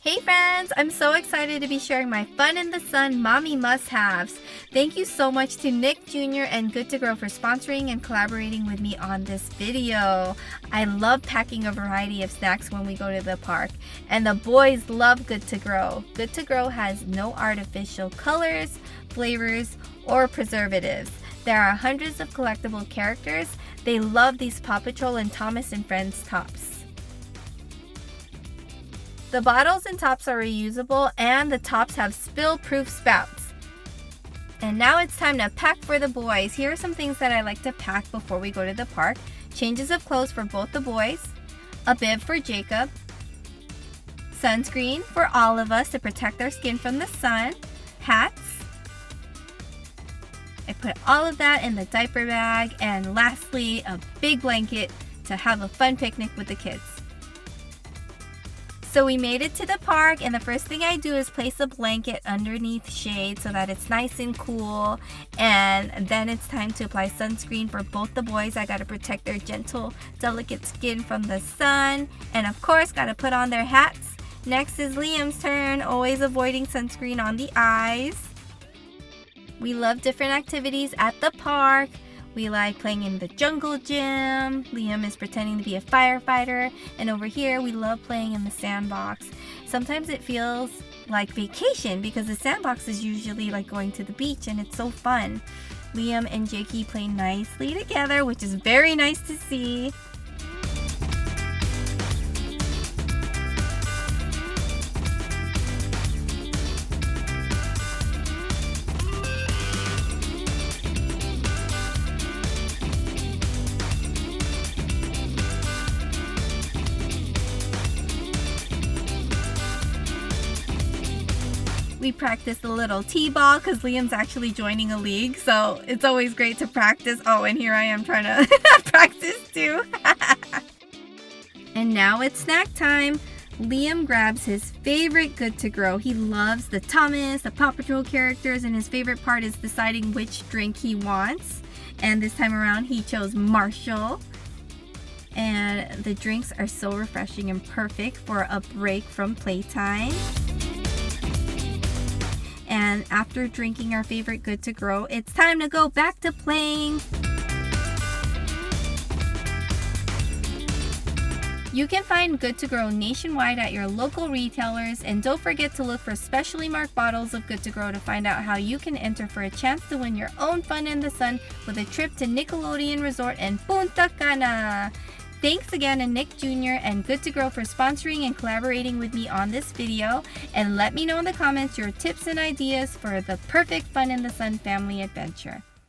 Hey friends, I'm so excited to be sharing my Fun in the Sun Mommy Must-Haves. Thank you so much to Nick Jr. and Good to Grow for sponsoring and collaborating with me on this video. I love packing a variety of snacks when we go to the park, and the boys love Good to Grow. Good to Grow has no artificial colors, flavors, or preservatives. There are hundreds of collectible characters. They love these Paw Patrol and Thomas and Friends tops. The bottles and tops are reusable, and the tops have spill-proof spouts. And now it's time to pack for the boys. Here are some things that I like to pack before we go to the park. Changes of clothes for both the boys, a bib for Jacob, sunscreen for all of us to protect our skin from the sun, hats. I put all of that in the diaper bag, and lastly, a big blanket to have a fun picnic with the kids. So we made it to the park, and the first thing I do is place a blanket underneath shade so that it's nice and cool. And then it's time to apply sunscreen for both the boys. I gotta protect their gentle, delicate skin from the sun. And of course, gotta put on their hats. Next is Liam's turn, always avoiding sunscreen on the eyes. We love different activities at the park. We like playing in the jungle gym. Liam is pretending to be a firefighter. And over here, we love playing in the sandbox. Sometimes it feels like vacation because the sandbox is usually like going to the beach, and it's so fun. Liam and Jakey play nicely together, which is very nice to see. We practice a little t-ball because Liam's actually joining a league, so it's always great to practice. Oh, and here I am trying to practice too. And now it's snack time. Liam grabs his favorite Good to Grow. He loves the Thomas, the Paw Patrol characters, and his favorite part is deciding which drink he wants. And this time around he chose Marshall. And the drinks are so refreshing and perfect for a break from playtime. And after drinking our favorite Good to Grow, it's time to go back to playing. You can find Good to Grow nationwide at your local retailers, and don't forget to look for specially marked bottles of Good to Grow to find out how you can enter for a chance to win your own Fun in the Sun with a trip to Nickelodeon Resort in Punta Cana. Thanks again to Nick Jr. and Good to Grow for sponsoring and collaborating with me on this video. And let me know in the comments your tips and ideas for the perfect Fun in the Sun family adventure.